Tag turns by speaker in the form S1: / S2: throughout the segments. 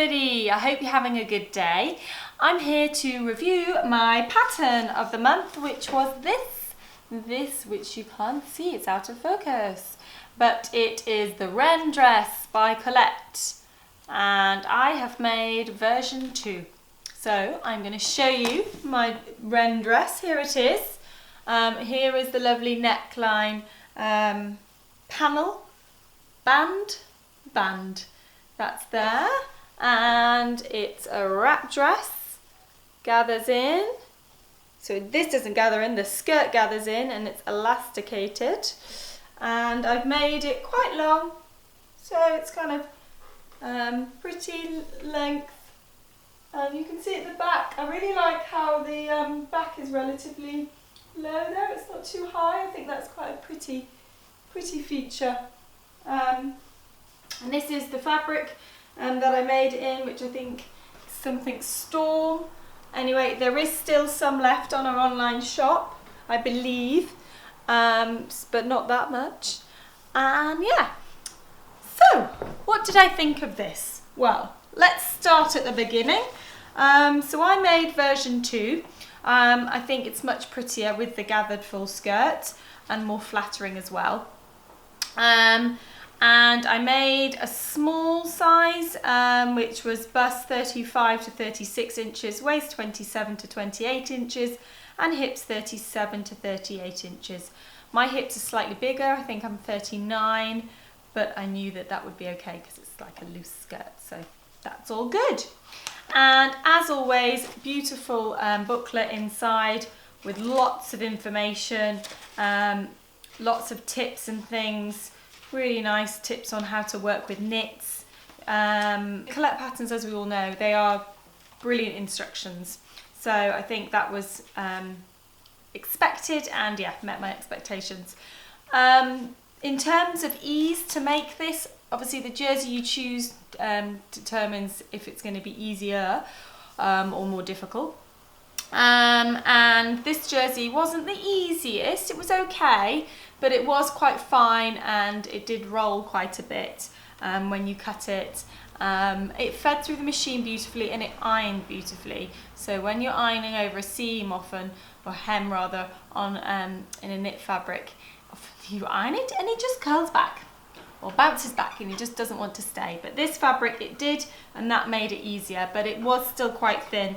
S1: everybody, I hope you're having a good day. I'm here to review my pattern of the month, which was this which you can't see, it's out of focus, but it is the Wren dress by Colette, and I have made version 2. So I'm going to show you my Wren dress. Here it is. Here is the lovely neckline panel, band, that's there, and it's a wrap dress, gathers in, so this doesn't gather in, the skirt gathers in, and it's elasticated, and I've made it quite long, so it's kind of pretty length, and you can see at the back, I really like how the back is relatively low there, it's not too high. I think that's quite a pretty feature. And this is the fabric that I made it in, which I think is something Storm. Anyway, there is still some left on our online shop, I believe, but not that much. And yeah, so what did I think of this? Well, let's start at the beginning. So I made version 2. I think it's much prettier with the gathered full skirt and more flattering as well. And I made a small size, which was bust 35 to 36 inches, waist 27 to 28 inches, and hips 37 to 38 inches. My hips are slightly bigger, I think I'm 39, but I knew that that would be okay because it's like a loose skirt, so that's all good. And as always, beautiful booklet inside with lots of information, lots of tips and things, really nice tips on how to work with knits. Colette patterns, as we all know, they are brilliant instructions. So I think that was expected and yeah, met my expectations. In terms of ease to make this, obviously the jersey you choose determines if it's going to be easier or more difficult. And this jersey wasn't the easiest, it was okay, but it was quite fine and it did roll quite a bit when you cut it. It fed through the machine beautifully and it ironed beautifully. So when you're ironing over a seam often, or hem rather, on in a knit fabric, often you iron it and it just curls back or bounces back and it just doesn't want to stay. But this fabric it did, and that made it easier, but it was still quite thin.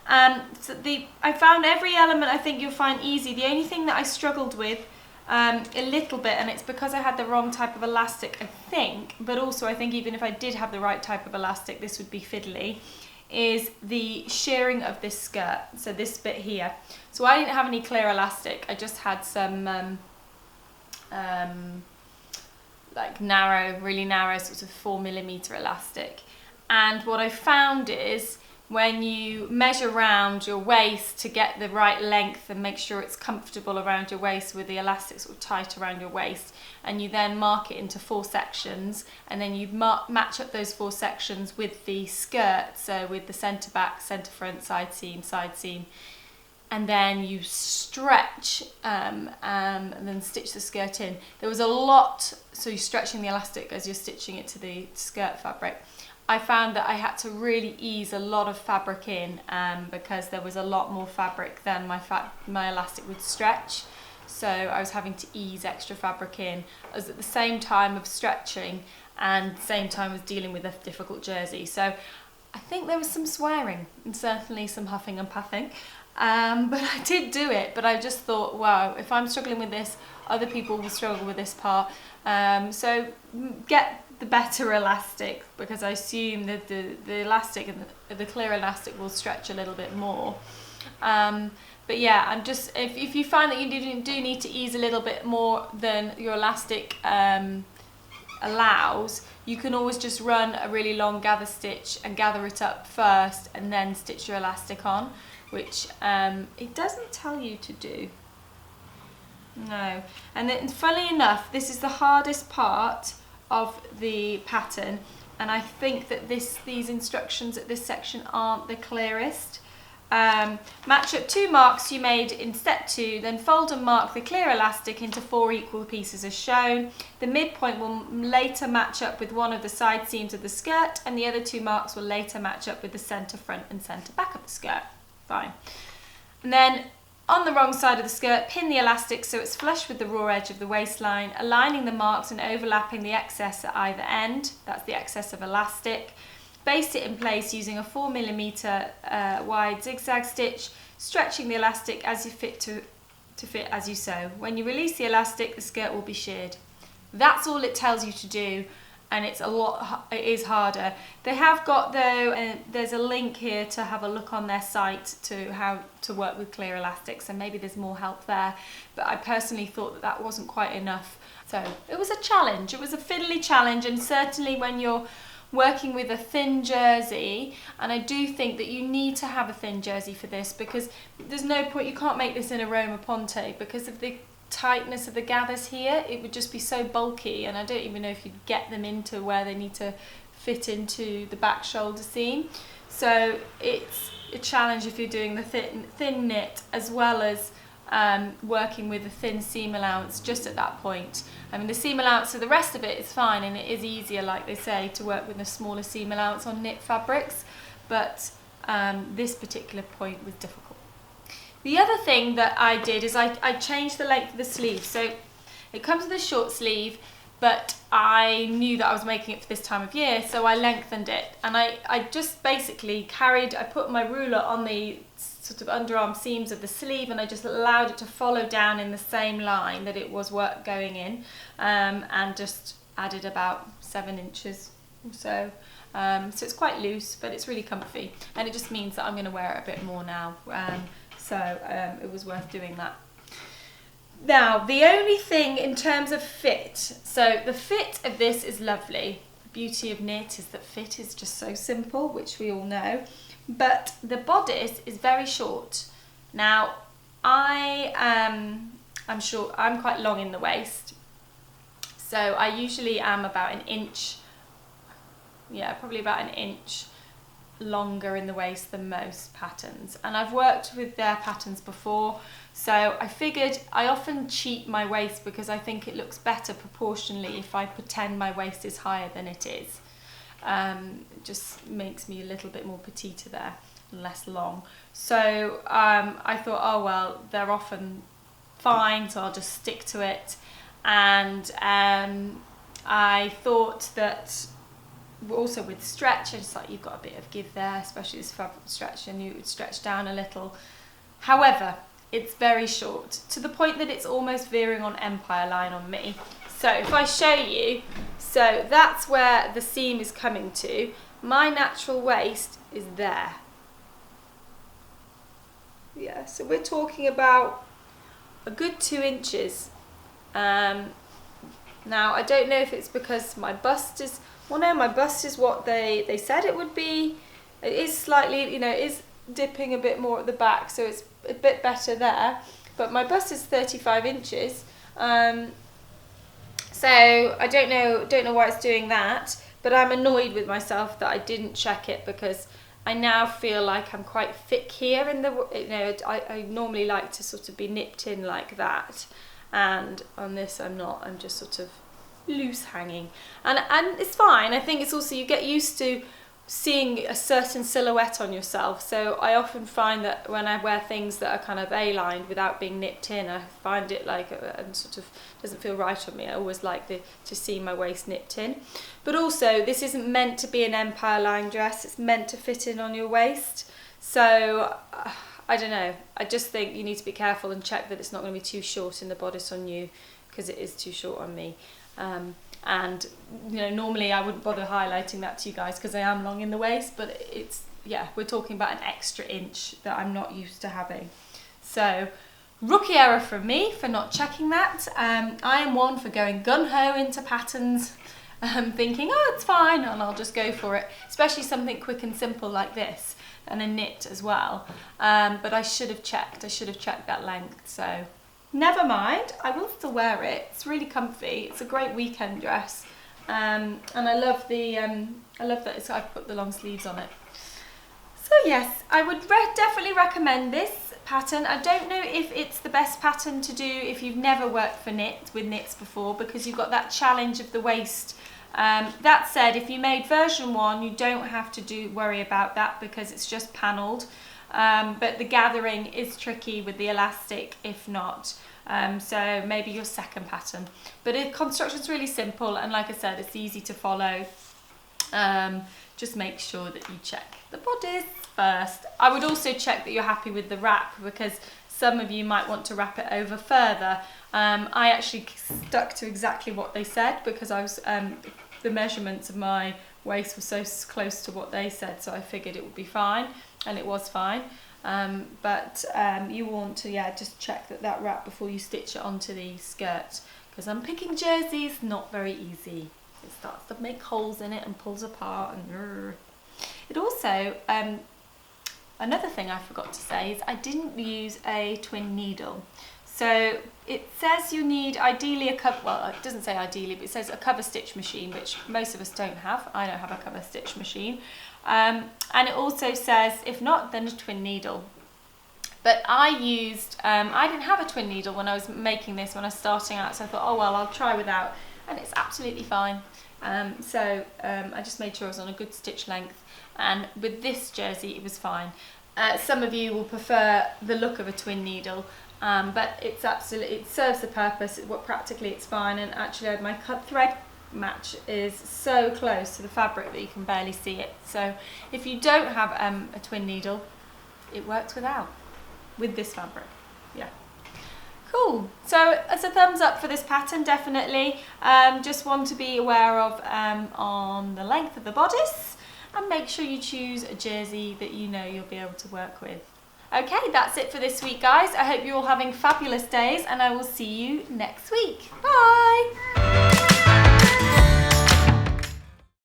S1: So I found every element I think you'll find easy. The only thing that I struggled with a little bit, and it's because I had the wrong type of elastic I think, but also I think even if I did have the right type of elastic this would be fiddly, is the shearing of this skirt, so this bit here. So I didn't have any clear elastic, I just had some like really narrow sort of 4mm elastic. And what I found is when you measure around your waist to get the right length and make sure it's comfortable around your waist with the elastic sort of tight around your waist, and you then mark it into 4 sections, and then you match up those 4 sections with the skirt, so with the centre back, centre front, side seam, and then you stretch and then stitch the skirt in. There was a lot, so you're stretching the elastic as you're stitching it to the skirt fabric. I found that I had to really ease a lot of fabric in because there was a lot more fabric than my elastic would stretch. So I was having to ease extra fabric in as at the same time of stretching and same time as dealing with a difficult jersey. So I think there was some swearing and certainly some huffing and puffing. But I did do it, but I just thought, wow, if I'm struggling with this, other people will struggle with this part. So get the better elastic, because I assume that the elastic and the clear elastic will stretch a little bit more. But yeah, I'm just, if you find that you do need to ease a little bit more than your elastic allows, you can always just run a really long gather stitch and gather it up first and then stitch your elastic on, which it doesn't tell you to do. No. And then, funnily enough, this is the hardest part of the pattern, and I think that these instructions at this section aren't the clearest. Match up 2 marks you made in step 2, then fold and mark the clear elastic into 4 equal pieces as shown. The midpoint will later match up with one of the side seams of the skirt, and the other 2 marks will later match up with the centre front and centre back of the skirt. Fine. And then on the wrong side of the skirt, pin the elastic so it's flush with the raw edge of the waistline, aligning the marks and overlapping the excess at either end. That's the excess of elastic. Baste it in place using a 4mm wide zigzag stitch, stretching the elastic as you fit to fit as you sew. When you release the elastic, the skirt will be sheared. That's all it tells you to do, and it is harder. They have got, though, there's a link here to have a look on their site to how to work with clear elastics, and maybe there's more help there. But I personally thought that wasn't quite enough. So it was a challenge. It was a fiddly challenge, and certainly when you're working with a thin jersey, and I do think that you need to have a thin jersey for this, because there's no point, you can't make this in a Roma Ponte because of the tightness of the gathers here. It would just be so bulky, and I don't even know if you'd get them into where they need to fit into the back shoulder seam. So it's a challenge if you're doing the thin knit as well as working with a thin seam allowance just at that point. I mean, the seam allowance for the rest of it is fine, and it is easier, like they say, to work with a smaller seam allowance on knit fabrics, but this particular point was difficult. The other thing that I did is I changed the length of the sleeve. So it comes with a short sleeve, but I knew that I was making it for this time of year, so I lengthened it, and I just basically I put my ruler on the sort of underarm seams of the sleeve, and I just allowed it to follow down in the same line that it was work going in, and just added about 7 inches or so. So it's quite loose, but it's really comfy, and it just means that I'm going to wear it a bit more now. So it was worth doing that. Now, the only thing in terms of fit, so the fit of this is lovely. The beauty of knit is that fit is just so simple, which we all know. But the bodice is very short. Now, I'm quite long in the waist, so I usually am about an inch, probably about an inch longer in the waist than most patterns. And I've worked with their patterns before, so I figured I often cheat my waist because I think it looks better proportionally if I pretend my waist is higher than it is. It just makes me a little bit more petite there and less long. So I thought, oh well, they're often fine, so I'll just stick to it. And I thought that also with stretch, it's like you've got a bit of give there, especially this fabric stretch, and you would stretch down a little. However, it's very short, to the point that it's almost veering on empire line on me. So if I show you, so that's where the seam is coming to. My natural waist is there. Yeah, so we're talking about a good 2 inches. Now, I don't know if it's because my bust is, well no, my bust is what they said it would be. It is slightly, it is dipping a bit more at the back, so it's a bit better there. But my bust is 35 inches. So I don't know why it's doing that, but I'm annoyed with myself that I didn't check it, because I now feel like I'm quite thick here in the, I normally like to sort of be nipped in like that, and on this I'm not, I'm just sort of loose hanging, and it's fine. I think it's also, you get used to seeing a certain silhouette on yourself, so I often find that when I wear things that are kind of A-lined without being nipped in, I find it like sort of doesn't feel right on me. I always like to see my waist nipped in. But also, this isn't meant to be an empire line dress, it's meant to fit in on your waist. So I don't know, I just think you need to be careful and check that it's not going to be too short in the bodice on you, because it is too short on me. And normally I wouldn't bother highlighting that to you guys because I am long in the waist, but it's, we're talking about an extra inch that I'm not used to having. So rookie error from me for not checking that. I am one for going gun-ho into patterns, thinking, oh, it's fine, and I'll just go for it, especially something quick and simple like this, and a knit as well. But I should have checked that length, so never mind, I will still wear it. It's really comfy. It's a great weekend dress, and I love that I've put the long sleeves on it. So yes, I would definitely recommend this pattern. I don't know if it's the best pattern to do if you've never worked with knits before, because you've got that challenge of the waist. That said, if you made version 1, you don't have to worry about that because it's just panelled. But the gathering is tricky with the elastic if not. So maybe your second pattern. But the construction's really simple, and like I said, it's easy to follow. Just make sure that you check the bodice first. I would also check that you're happy with the wrap, because some of you might want to wrap it over further. I actually stuck to exactly what they said because I was the measurements of my waist were so close to what they said, so I figured it would be fine, and it was fine. But you want to just check that wrap before you stitch it onto the skirt, because unpicking jerseys not very easy. It starts to make holes in it and pulls apart, and it also another thing I forgot to say is I didn't use a twin needle. So it says you need ideally a cover, well, it doesn't say ideally, but it says a cover stitch machine, which most of us don't have. I don't have a cover stitch machine. And it also says, if not, then a twin needle. But I didn't have a twin needle when I was making this, when I was starting out, so I thought, oh well, I'll try without, and it's absolutely fine. I just made sure I was on a good stitch length, and with this jersey it was fine. Some of you will prefer the look of a twin needle, but it serves the purpose. Practically it's fine, and actually my cut thread match is so close to the fabric that you can barely see it. So if you don't have a twin needle, it works with this fabric. Yeah. Cool. So it's a thumbs up for this pattern, definitely. Just want to be aware of on the length of the bodice, and make sure you choose a jersey that you know you'll be able to work with. Okay, that's it for this week, guys. I hope you're all having fabulous days, and I will see you next week. Bye!